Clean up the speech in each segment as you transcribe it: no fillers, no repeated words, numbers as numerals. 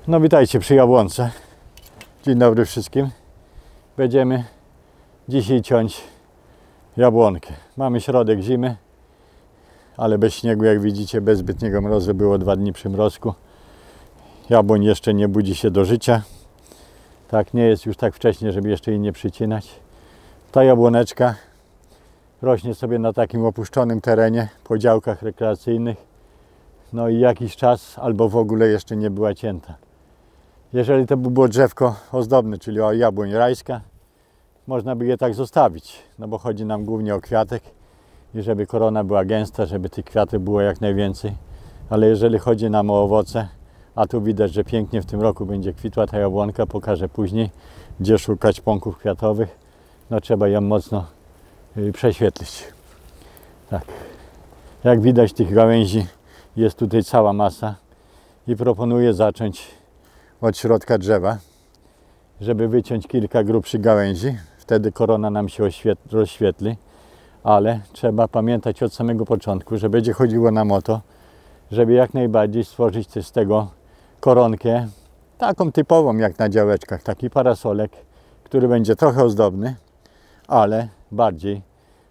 No witajcie przy jabłonce. Dzień dobry wszystkim. Będziemy dzisiaj ciąć jabłonkę. Mamy środek zimy, ale bez śniegu, jak widzicie, bez zbytniego mrozu. Było 2 dni przymrozku. Jabłoń jeszcze nie budzi się do życia. Tak, nie jest już tak wcześnie, żeby jeszcze jej nie przycinać. Ta jabłoneczka rośnie sobie na takim opuszczonym terenie, po działkach rekreacyjnych. No i jakiś czas albo w ogóle jeszcze nie była cięta. Jeżeli to by było drzewko ozdobne, czyli jabłoń rajska, można by je tak zostawić, no bo chodzi nam głównie o kwiatek i żeby korona była gęsta, żeby tych kwiatek było jak najwięcej. Ale jeżeli chodzi nam o owoce, a tu widać, że pięknie w tym roku będzie kwitła ta jabłonka, pokażę później, gdzie szukać pąków kwiatowych, no trzeba ją mocno prześwietlić. Tak, jak widać, tych gałęzi jest tutaj cała masa i proponuję zacząć od środka drzewa, żeby wyciąć kilka grubszych gałęzi. Wtedy korona nam się rozświetli, ale trzeba pamiętać od samego początku, że będzie chodziło nam o to, żeby jak najbardziej stworzyć też z tego koronkę taką typową jak na działeczkach, taki parasolek, który będzie trochę ozdobny, ale bardziej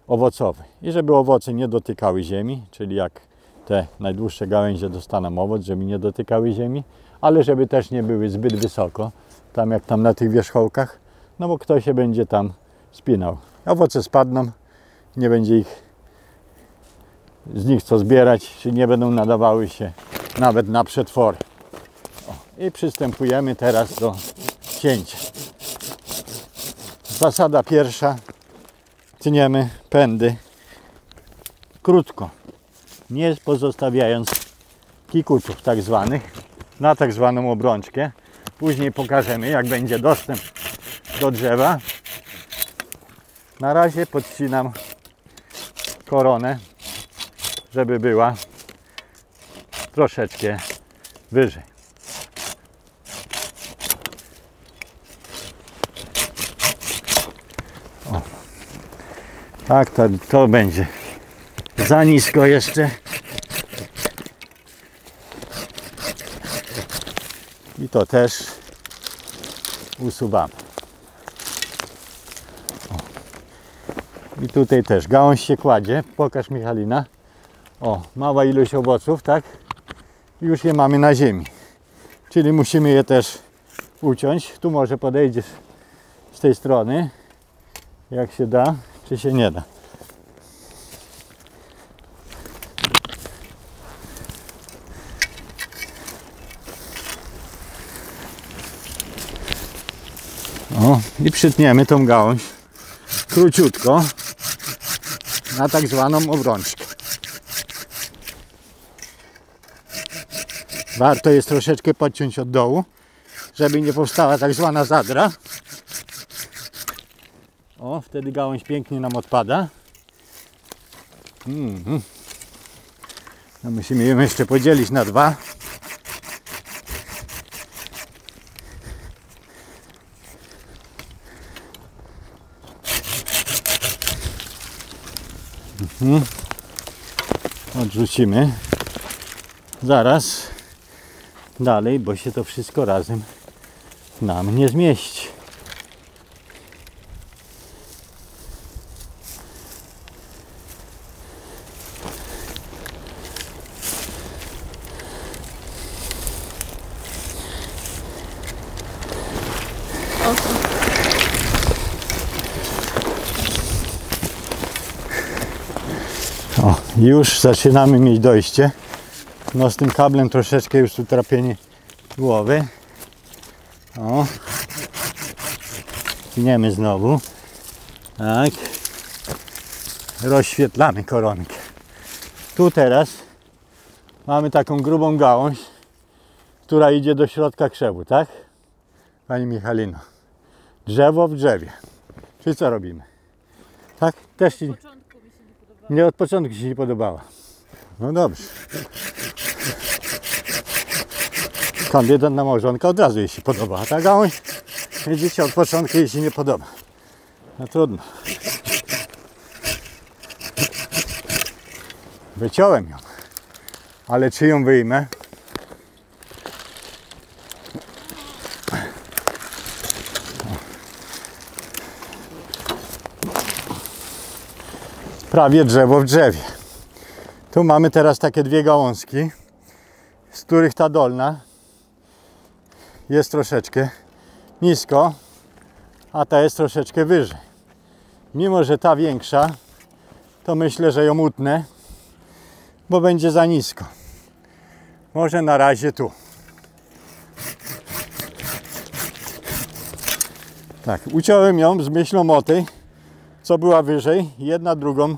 owocowy. I żeby owoce nie dotykały ziemi, czyli jak te najdłuższe gałęzie dostaną owoc, żeby nie dotykały ziemi, ale żeby też nie były zbyt wysoko, tam jak tam na tych wierzchołkach, no bo ktoś się będzie tam spinał. Owoce spadną, nie będzie z nich co zbierać, czy nie będą nadawały się nawet na przetwory. I przystępujemy teraz do cięcia. Zasada pierwsza, tniemy pędy krótko, nie pozostawiając kikuczów tak zwanych, na tak zwaną obrączkę. Później pokażemy, jak będzie dostęp do drzewa. Na razie podcinam koronę, żeby była troszeczkę wyżej. O. Tak, to będzie za nisko jeszcze. I to też usuwamy. O. I tutaj też gałąź się kładzie. Pokaż, Michalina. O, mała ilość owoców, tak? Już je mamy na ziemi. Czyli musimy je też uciąć. Tu może podejdziesz z tej strony. Jak się da, czy się nie da. O, i przytniemy tą gałąź króciutko na tak zwaną obrączkę. Warto jest troszeczkę podciąć od dołu, żeby nie powstała tak zwana zadra. O, wtedy gałąź pięknie nam odpada. No musimy ją jeszcze podzielić na 2. Odrzucimy zaraz dalej, bo się to wszystko razem nam nie zmieści. O, już zaczynamy mieć dojście. No z tym kablem troszeczkę już tu trapienie głowy. O. Tniemy znowu. Tak. Rozświetlamy koronkę. Tu teraz mamy taką grubą gałąź, która idzie do środka krzewu, tak? Pani Michalino. Drzewo w drzewie. Czyli co robimy? Tak? Też ci... Nie, od początku się nie podobała. No dobrze. Kandydat na małżonka od razu jej się podoba, a ta gałąź, widzicie, od początku jej się nie podoba. No trudno. Wyciąłem ją. Ale czy ją wyjmę? prawie drzewo w drzewie. Tu mamy teraz takie dwie gałązki, z których ta dolna jest troszeczkę nisko, a ta jest troszeczkę wyżej. Mimo że ta większa, to myślę, że ją utnę, bo będzie za nisko. Może na razie tu. Tak, uciąłem ją z myślą o tej, co była wyżej, jedna drugą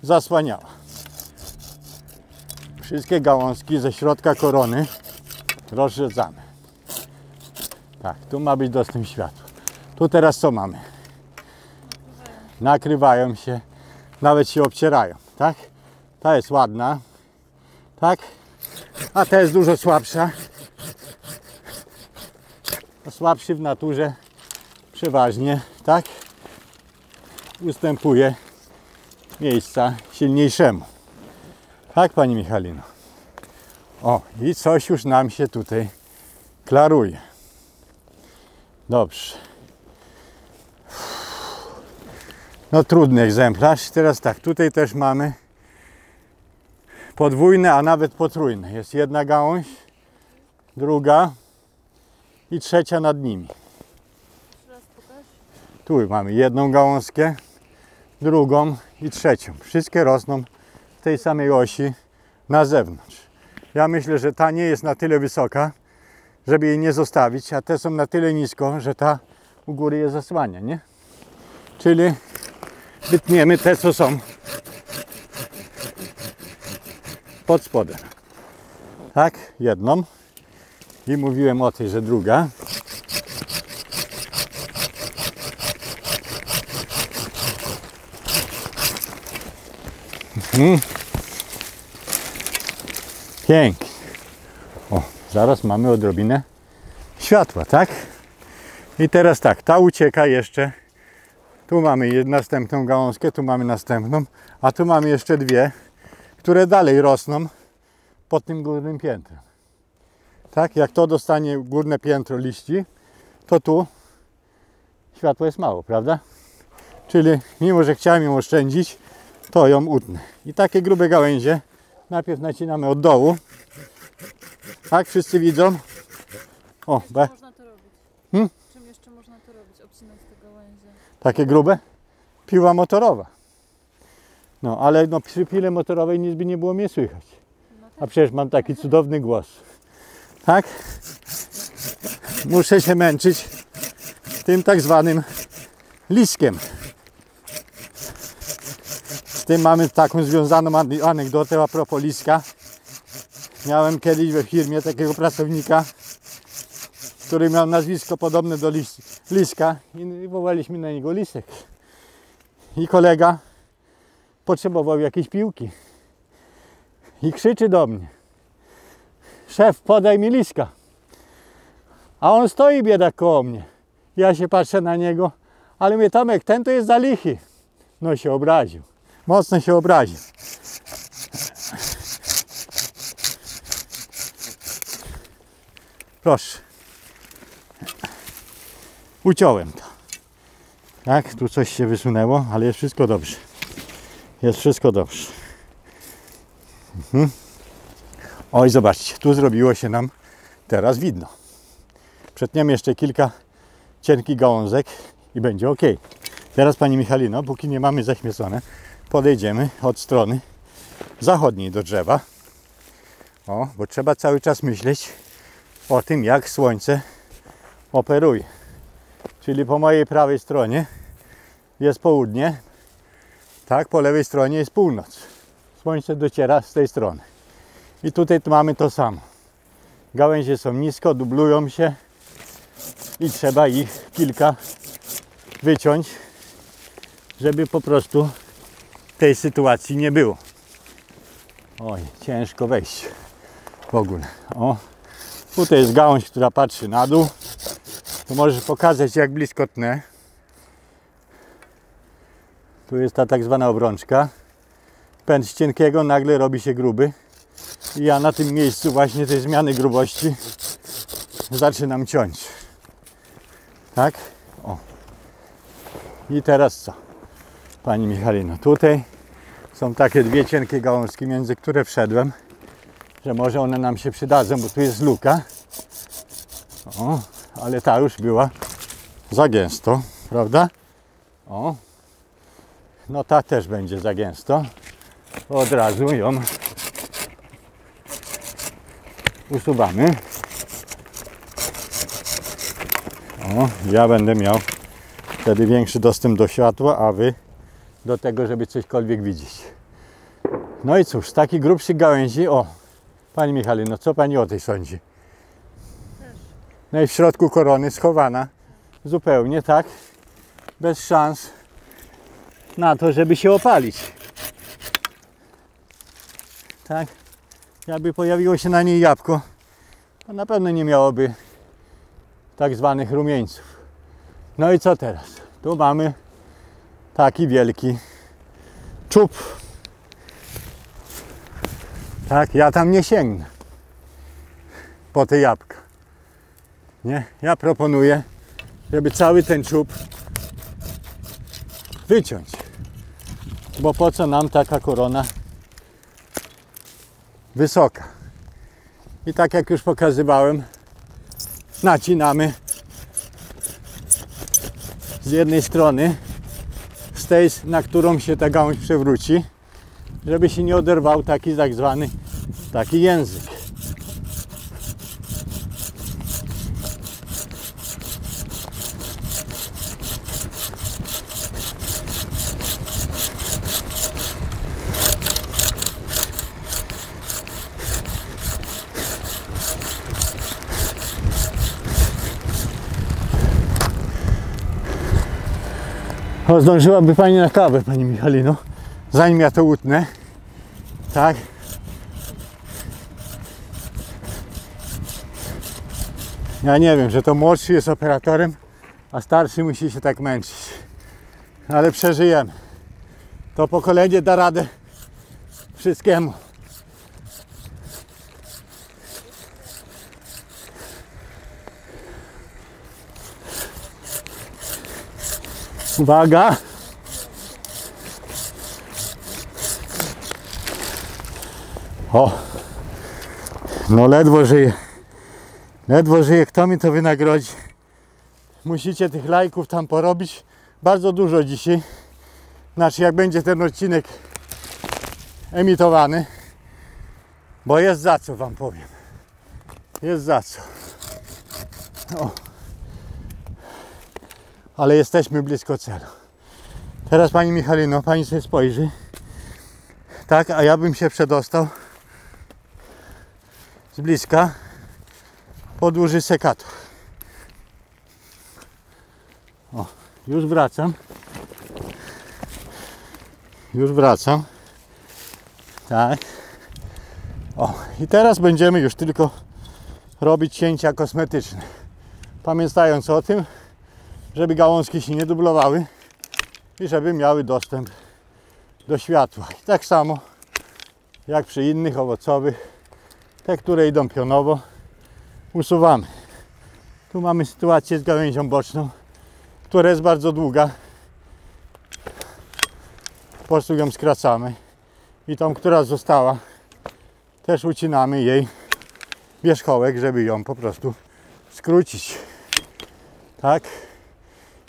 zasłaniała. Wszystkie gałązki ze środka korony rozrzedzamy. Tak, tu ma być dostęp światła. Tu teraz co mamy? Nakrywają się, nawet się obcierają, tak? Ta jest ładna, tak? A ta jest dużo słabsza. Słabszy w naturze przeważnie, tak? Ustępuje miejsca silniejszemu. Tak, Pani Michalino? O, i coś już nam się tutaj klaruje. Dobrze. No trudny egzemplarz. Teraz tak, tutaj też mamy podwójne, a nawet potrójne. Jest jedna gałąź, druga i trzecia nad nimi. Tu mamy jedną gałązkę, drugą i trzecią. Wszystkie rosną w tej samej osi na zewnątrz. Ja myślę, że ta nie jest na tyle wysoka, żeby jej nie zostawić, a te są na tyle nisko, że ta u góry je zasłania, nie? Czyli wytniemy te, co są pod spodem. Tak, jedną. I mówiłem o tej, że druga. Pięknie. O, zaraz mamy odrobinę światła, tak? I teraz tak, ta ucieka jeszcze. Tu mamy następną gałązkę, tu mamy następną, a tu mamy jeszcze dwie, które dalej rosną pod tym górnym piętrem. Tak, jak to dostanie górne piętro liści, to tu światła jest mało, prawda? Czyli mimo, że chciałem ją oszczędzić, to ją utnę. I takie grube gałęzie najpierw nacinamy od dołu. Tak, wszyscy widzą. O, Można to robić? Czym jeszcze można to robić? Obcinać te gałęzie? Takie grube? Piła motorowa. No, ale no, przy pile motorowej nic by nie było mnie słychać. A przecież mam taki cudowny głos. Tak? Muszę się męczyć tym tak zwanym liskiem. Z tym mamy taką związaną anegdotę a propos liska. Miałem kiedyś we firmie takiego pracownika, który miał nazwisko podobne do liska i wołaliśmy na niego lisek. I kolega potrzebował jakiejś piłki i krzyczy do mnie: szef, podaj mi liska. A on stoi biedak koło mnie. Ja się patrzę na niego, ale mówię: Tomek, ten to jest za lichy. No się obraził. Mocno się obraził. Proszę. Uciąłem to. Tak, tu coś się wysunęło, ale jest wszystko dobrze. Jest wszystko dobrze. Oj, zobaczcie, tu zrobiło się nam teraz widno. Przetniemy jeszcze kilka cienkich gałązek i będzie ok. Teraz, Pani Michalino, póki nie mamy zaśmiecone, podejdziemy od strony zachodniej do drzewa. O, bo trzeba cały czas myśleć o tym, jak słońce operuje. Czyli po mojej prawej stronie jest południe, tak, po lewej stronie jest północ. Słońce dociera z tej strony. I tutaj mamy to samo. Gałęzie są nisko, dublują się i trzeba ich kilka wyciąć, żeby po prostu tej sytuacji nie było. Oj, ciężko wejść w ogóle. O, tutaj jest gałąź, która patrzy na dół. Tu możesz pokazać, jak blisko tnę. Tu jest ta tak zwana obrączka. Pęd z cienkiego nagle robi się gruby. I ja na tym miejscu właśnie tej zmiany grubości zaczynam ciąć. Tak? O. I teraz co? Pani Michalino, tutaj Są takie dwie cienkie gałązki, między które wszedłem, że może one nam się przydadzą, bo tu jest luka. O, ale ta już była za gęsto, prawda? O, no ta też będzie za gęsto. Od razu ją usuwamy. O, ja będę miał wtedy większy dostęp do światła, a wy do tego, żeby cośkolwiek widzieć. No i cóż, z takich grubszych gałęzi, o, Pani Michalino, co Pani o tej sądzi? No i w środku korony schowana, zupełnie tak, bez szans na to, żeby się opalić. Tak, jakby pojawiło się na niej jabłko, to na pewno nie miałoby tak zwanych rumieńców. No i co teraz? Tu mamy taki wielki czub. Tak, ja tam nie sięgnę po te jabłka. Nie, ja proponuję, żeby cały ten czub wyciąć. Bo po co nam taka korona wysoka? I tak jak już pokazywałem, nacinamy z jednej strony, z tej, na którą się ta gałąź przewróci, żeby się nie oderwał taki tak zwany taki język. O, zdążyłaby Pani na kawę, Pani Michalino, zanim ja to utnę. Tak. Ja nie wiem, że to młodszy jest operatorem, a starszy musi się tak męczyć. Ale przeżyjemy. To pokolenie da radę wszystkiemu. Uwaga! O! No ledwo żyje. Ledwo żyje. Kto mi to wynagrodzi? Musicie tych lajków tam porobić. Bardzo dużo dzisiaj. Znaczy jak będzie ten odcinek emitowany. Bo jest za co, wam powiem. Jest za co. O. Ale jesteśmy blisko celu. Teraz Pani Michalino, Pani sobie spojrzy. Tak, a ja bym się przedostał z bliska po duży sekator. O, już wracam. Już wracam. Tak. O, i teraz będziemy już tylko robić cięcia kosmetyczne. Pamiętając o tym, żeby gałązki się nie dublowały i żeby miały dostęp do światła. I tak samo jak przy innych owocowych, te, które idą pionowo, usuwamy. Tu mamy sytuację z gałęzią boczną, która jest bardzo długa. Po prostu ją skracamy. I tą, która została, też ucinamy jej wierzchołek, żeby ją po prostu skrócić. Tak.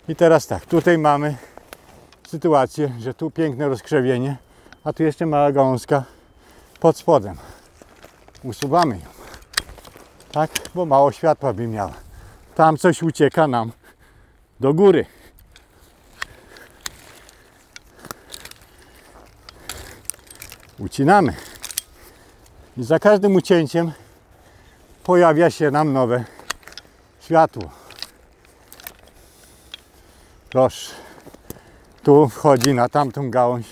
I teraz tak, tutaj mamy sytuację, że tu piękne rozkrzewienie, a tu jeszcze mała gałązka pod spodem. Usuwamy ją. Tak, bo mało światła by miała. Tam coś ucieka nam do góry. Ucinamy. I za każdym ucięciem pojawia się nam nowe światło. Proszę. Tu wchodzi na tamtą gałąź,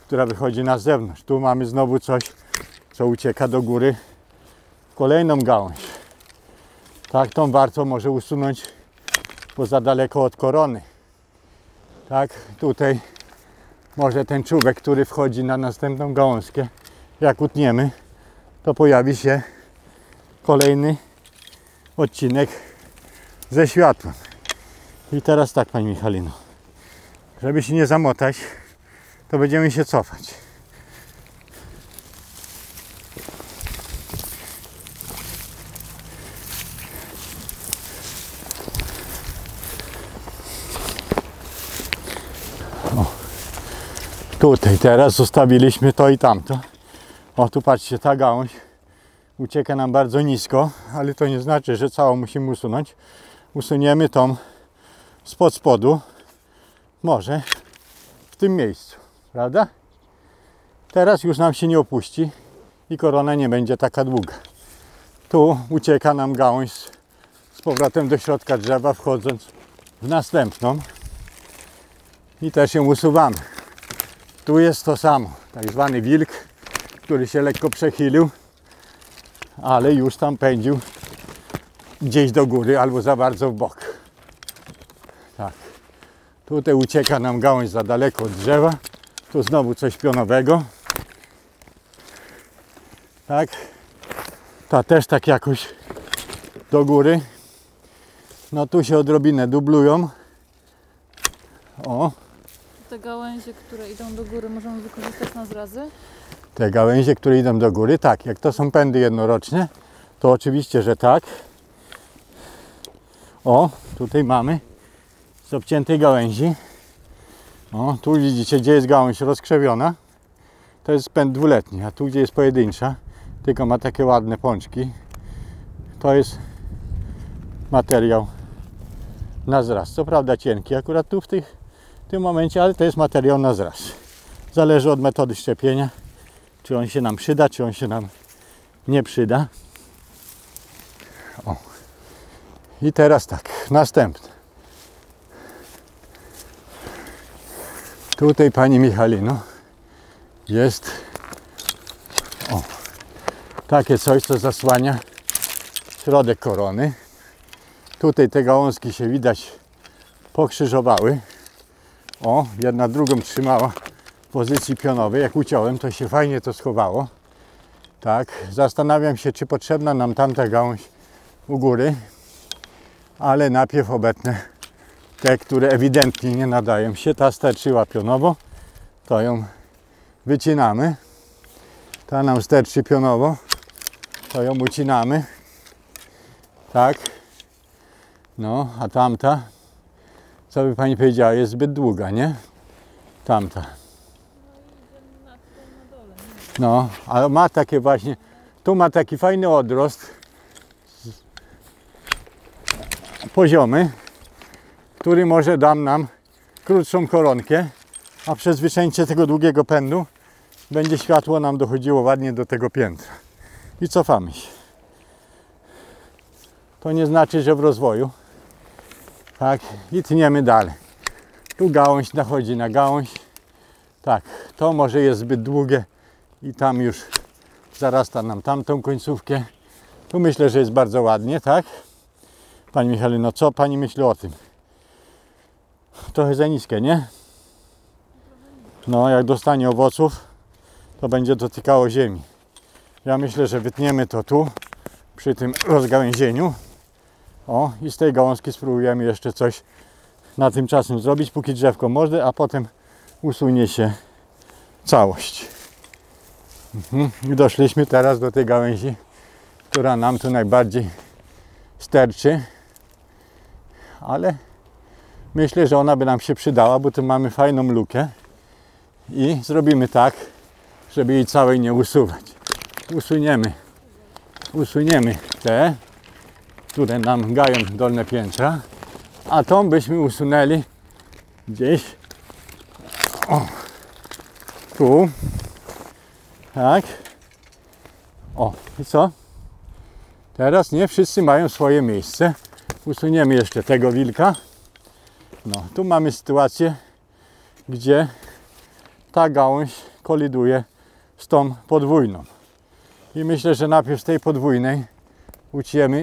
która wychodzi na zewnątrz. Tu mamy znowu coś, co ucieka do góry. Kolejną gałąź. Tak, tą warto może usunąć, bo za daleko od korony. Tak, tutaj może ten czubek, który wchodzi na następną gałązkę, jak utniemy, to pojawi się kolejny odcinek ze światłem. I teraz tak, Pani Michalino, żeby się nie zamotać, to będziemy się cofać. Tutaj teraz zostawiliśmy to i tamto. O, tu patrzcie, ta gałąź ucieka nam bardzo nisko, ale to nie znaczy, że całą musimy usunąć. Usuniemy tą spod spodu, może w tym miejscu, prawda? Teraz już nam się nie opuści i korona nie będzie taka długa. Tu ucieka nam gałąź z powrotem do środka drzewa, wchodząc w następną i też ją usuwamy. Tu jest to samo, tak zwany wilk, który się lekko przechylił, ale już tam pędził gdzieś do góry albo za bardzo w bok. Tak. Tutaj ucieka nam gałąź za daleko od drzewa. Tu znowu coś pionowego. Tak. Ta też tak jakoś do góry. No tu się odrobinę dublują. O. Te gałęzie, które idą do góry, możemy wykorzystać na zrazy? Te gałęzie, które idą do góry, tak. Jak to są pędy jednoroczne, to oczywiście, że tak. O, tutaj mamy z obciętej gałęzi. O, tu widzicie, gdzie jest gałąź rozkrzewiona, to jest pęd dwuletni, a tu, gdzie jest pojedyncza, tylko ma takie ładne pączki, to jest materiał na zraz. Co prawda cienki akurat tu w tym momencie, ale to jest materiał na zraz. Zależy od metody szczepienia, czy on się nam przyda, czy on się nam nie przyda. O. I teraz tak, następne. Tutaj, Pani Michalino, jest takie coś, co zasłania środek korony. Tutaj te gałązki się widać pokrzyżowały. O, jedna drugą trzymała w pozycji pionowej. Jak uciąłem, to się fajnie to schowało. Tak, zastanawiam się, czy potrzebna nam tamta gałąź u góry, ale najpierw obetnę te, które ewidentnie nie nadają się. Ta sterczyła pionowo, to ją wycinamy. Ta nam sterczy pionowo, to ją ucinamy. Tak. No, a tamta, co by Pani powiedziała, jest zbyt długa, nie? Tamta. No, ale ma takie właśnie, tu ma taki fajny odrost poziomy, który może da nam krótszą koronkę, a przez wycięcie tego długiego pędu będzie światło nam dochodziło ładnie do tego piętra. I cofamy się. To nie znaczy, że w rozwoju. Tak, i tniemy dalej. Tu gałąź nachodzi na gałąź. Tak, to może jest zbyt długie i tam już zarasta nam tamtą końcówkę. Tu myślę, że jest bardzo ładnie, tak? Pani Michalino, co Pani myśli o tym? Trochę za niskie, nie? No, jak dostanie owoców, to będzie dotykało ziemi. Ja myślę, że wytniemy to tu, przy tym rozgałęzieniu. O, i z tej gałązki spróbujemy jeszcze coś na tymczasem zrobić, póki drzewko może, a potem usunie się całość. I doszliśmy teraz do tej gałęzi, która nam tu najbardziej sterczy, ale myślę, że ona by nam się przydała, bo tu mamy fajną lukę i zrobimy tak, żeby jej całej nie usuwać. Usuniemy te, które nam gają dolne piętra, a tą byśmy usunęli gdzieś tu, tak. O, i co? Teraz nie wszyscy mają swoje miejsce. Usuniemy jeszcze tego wilka. No, tu mamy sytuację, gdzie ta gałąź koliduje z tą podwójną. I myślę, że najpierw z tej podwójnej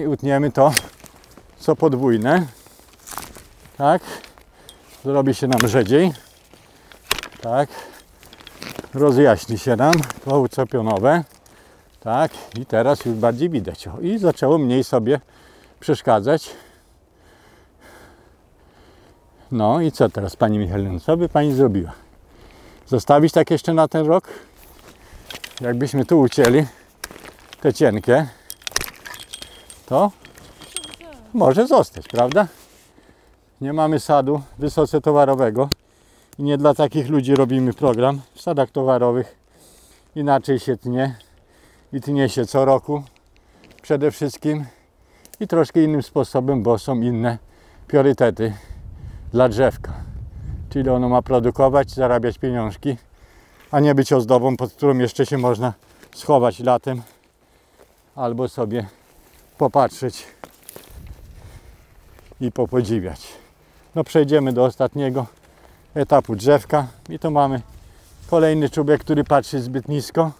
utniemy to, co podwójne. Tak. Zrobi się nam rzedziej. Tak. Rozjaśni się nam to co pionowe. Tak. I teraz już bardziej widać. O, i zaczęło mniej sobie przeszkadzać. No i co teraz, Pani Michalino? Co by Pani zrobiła? Zostawić tak jeszcze na ten rok? Jakbyśmy tu ucięli te cienkie, to może zostać, prawda? Nie mamy sadu wysoce towarowego, I nie dla takich ludzi robimy program. W sadach towarowych inaczej się tnie i tnie się co roku przede wszystkim i troszkę innym sposobem, bo są inne priorytety dla drzewka. Czyli ono ma produkować, zarabiać pieniążki, a nie być ozdobą, pod którą jeszcze się można schować latem albo sobie popatrzeć i popodziwiać. No przejdziemy do ostatniego etapu drzewka i tu mamy kolejny czubek, który patrzy zbyt nisko.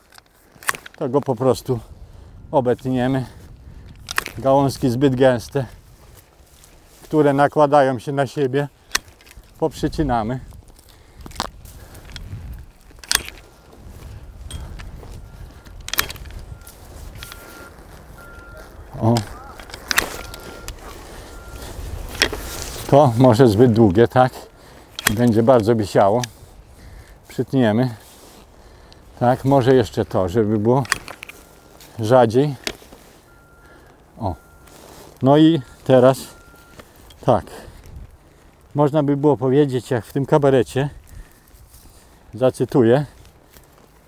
To go po prostu obetniemy. Gałązki zbyt gęste, które nakładają się na siebie, poprzycinamy. O. To może zbyt długie, tak? Będzie bardzo wisiało. Przytniemy. Tak, może jeszcze to, żeby było rzadziej. O. No i teraz tak. Można by było powiedzieć, jak w tym kabarecie, zacytuję,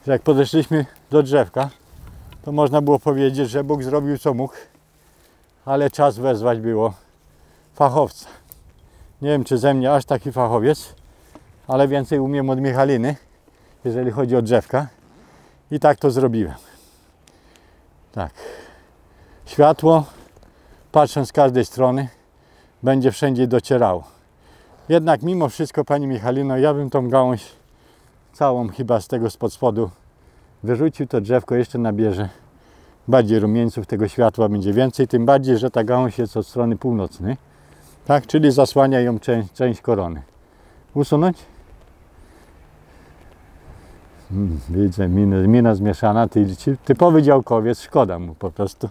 że jak podeszliśmy do drzewka, to można było powiedzieć, że Bóg zrobił co mógł, ale czas wezwać było fachowca. Nie wiem, czy ze mnie aż taki fachowiec, ale więcej umiem od Michaliny, jeżeli chodzi o drzewka. I tak to zrobiłem. Tak. Światło, patrząc z każdej strony, będzie wszędzie docierało. Jednak mimo wszystko, Pani Michalino, ja bym tą gałąź całą chyba z tego spod spodu wyrzucił. To drzewko jeszcze nabierze bardziej rumieńców, tego światła będzie więcej, tym bardziej, że ta gałąź jest od strony północnej, tak, czyli zasłania ją część korony. Usunąć? Widzę, mina zmieszana, typowy działkowiec, szkoda mu po prostu.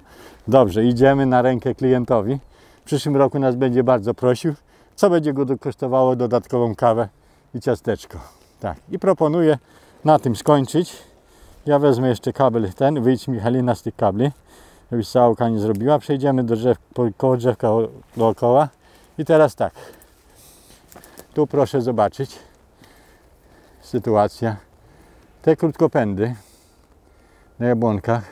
Dobrze, idziemy na rękę klientowi. W przyszłym roku nas będzie bardzo prosił, co będzie go kosztowało dodatkową kawę i ciasteczko. Tak, i proponuję na tym skończyć. Ja wezmę jeszcze kabel ten, wyjdź Michalina z tych kabli, żebyś całka nie zrobiła. Przejdziemy do koło drzewka dookoła. I teraz tak, tu proszę zobaczyć sytuacja. Te krótkopędy na jabłonkach,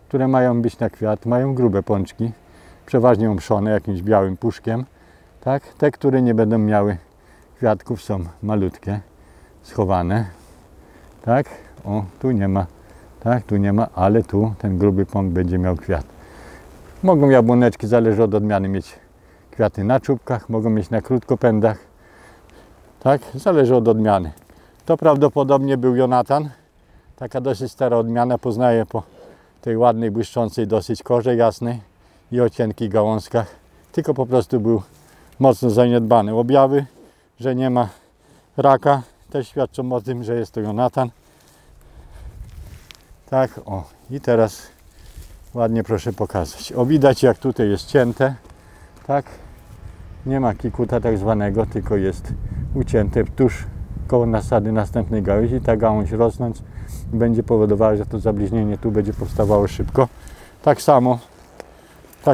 które mają być na kwiat, mają grube pączki, przeważnie umszone jakimś białym puszkiem. Tak? Te, które nie będą miały kwiatków, są malutkie, schowane. Tak? O, tu nie ma, tak? Tu nie ma, ale tu ten gruby pąk będzie miał kwiat. Mogą jabłoneczki, zależy od odmiany, mieć kwiaty na czubkach, mogą mieć na krótkopędach. Tak? Zależy od odmiany. To prawdopodobnie był Jonatan. Taka dosyć stara odmiana, poznaję po tej ładnej, błyszczącej dosyć korze jasnej i o cienkich gałązkach. Tylko po prostu był mocno zaniedbany. Objawy, że nie ma raka, też świadczą o tym, że jest to Jonatan. Tak, o. I teraz ładnie proszę pokazać. O, widać, jak tutaj jest cięte. Tak. Nie ma kikuta tak zwanego, tylko jest ucięte tuż koło nasady następnej gałęzi. Ta gałąź rosnąc będzie powodowała, że to zabliźnienie tu będzie powstawało szybko. Tak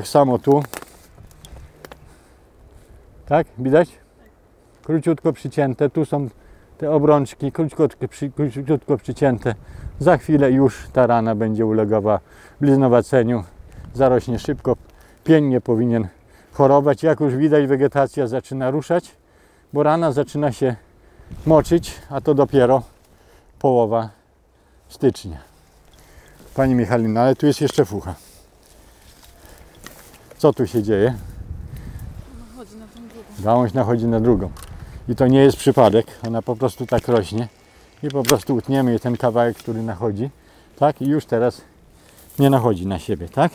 samo tu. Tak, widać? Króciutko przycięte. Tu są te obrączki, króciutko przycięte. Za chwilę już ta rana będzie ulegała bliznowaceniu. Zarośnie szybko. Pień nie powinien chorować. Jak już widać, wegetacja zaczyna ruszać, bo rana zaczyna się moczyć, a to dopiero połowa stycznia. Pani Michalina, ale tu jest jeszcze fucha. Co tu się dzieje? Nachodzi na tą drugą. Gałąź nachodzi na drugą. I to nie jest przypadek, ona po prostu tak rośnie. I po prostu utniemy jej ten kawałek, który nachodzi. Tak? I już teraz nie nachodzi na siebie, tak?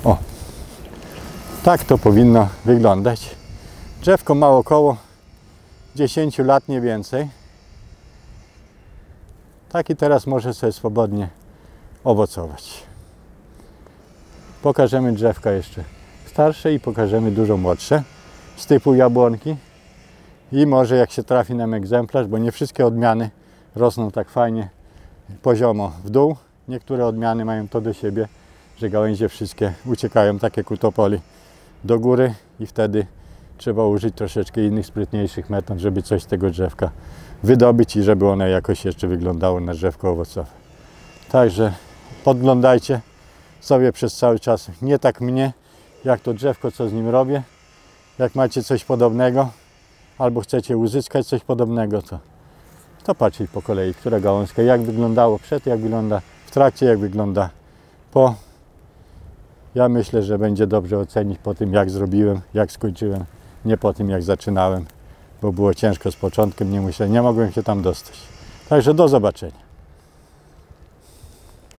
O, tak to powinno wyglądać. Drzewko ma około 10 lat, nie więcej. Tak i teraz może sobie swobodnie owocować. Pokażemy drzewka jeszcze starsze i pokażemy dużo młodsze z typu jabłonki. I może jak się trafi nam egzemplarz, bo nie wszystkie odmiany rosną tak fajnie poziomo w dół, niektóre odmiany mają to do siebie, że gałęzie wszystkie uciekają, tak jak u topoli, do góry i wtedy trzeba użyć troszeczkę innych, sprytniejszych metod, żeby coś z tego drzewka wydobyć i żeby one jakoś jeszcze wyglądało na drzewko owocowe. Także podglądajcie sobie przez cały czas, nie tak mnie, jak to drzewko, co z nim robię. Jak macie coś podobnego, albo chcecie uzyskać coś podobnego, to patrzcie po kolei, która gałązka, jak wyglądało przed, jak wygląda w trakcie, jak wygląda po. Ja myślę, że będzie dobrze ocenić po tym, jak zrobiłem, jak skończyłem, nie po tym, jak zaczynałem, bo było ciężko z początkiem, nie mogłem się tam dostać. Także do zobaczenia.